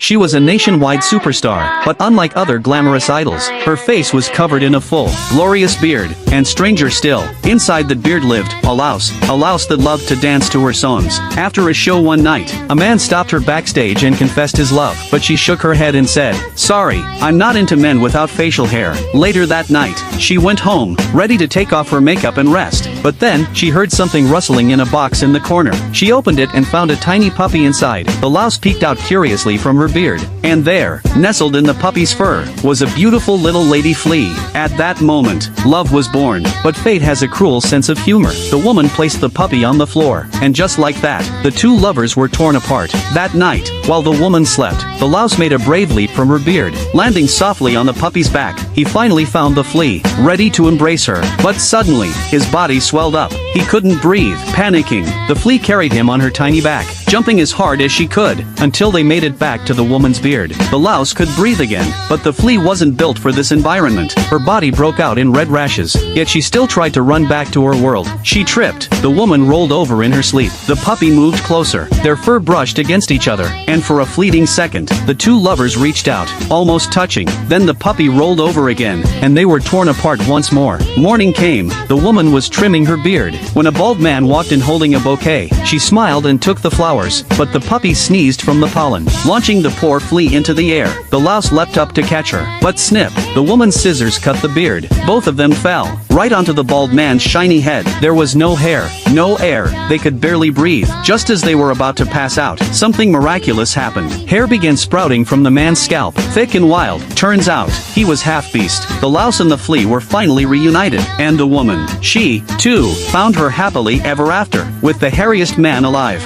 She was a nationwide superstar, but unlike other glamorous idols, her face was covered in a full, glorious beard, and stranger still, inside the beard lived a louse that loved to dance to her songs. After a show one night, a man stopped her backstage and confessed his love, but she shook her head and said, "Sorry, I'm not into men without facial hair." Later that night, she went home, ready to take off her makeup and rest, but then, she heard something rustling in a box in the corner. She opened it and found a tiny puppy inside. The louse peeked out curiously from her beard, and there, nestled in the puppy's fur, was a beautiful little lady flea. At that moment, love was born, but fate has a cruel sense of humor. The woman placed the puppy on the floor, and just like that, the two lovers were torn apart. That night, while the woman slept, the louse made a brave leap from her beard, landing softly on the puppy's back. He finally found the flea, ready to embrace her, but suddenly, his body swelled up. He couldn't breathe. Panicking, the flea carried him on her tiny back, jumping as hard as she could, until they made it back to the woman's beard. The louse could breathe again, but the flea wasn't built for this environment. Her body broke out in red rashes, yet she still tried to run back to her world. She tripped. The woman rolled over in her sleep. The puppy moved closer. Their fur brushed against each other, and for a fleeting second, the two lovers reached out, almost touching. Then the puppy rolled over again, and they were torn apart once more. Morning came. The woman was trimming her beard, when a bald man walked in holding a bouquet. She smiled and took the flowers, but the puppy sneezed from the pollen, launching the poor flea into the air. The louse leapt up to catch her, but snip, the woman's scissors cut the beard. Both of them fell, right onto the bald man's shiny head. There was no hair, no air, they could barely breathe. Just as they were about to pass out, something miraculous happened. Hair began sprouting from the man's scalp, thick and wild. Turns out, he was half-beast. The louse and the flea were finally reunited, and the woman, she, too, found her happily ever after, with the hairiest man alive.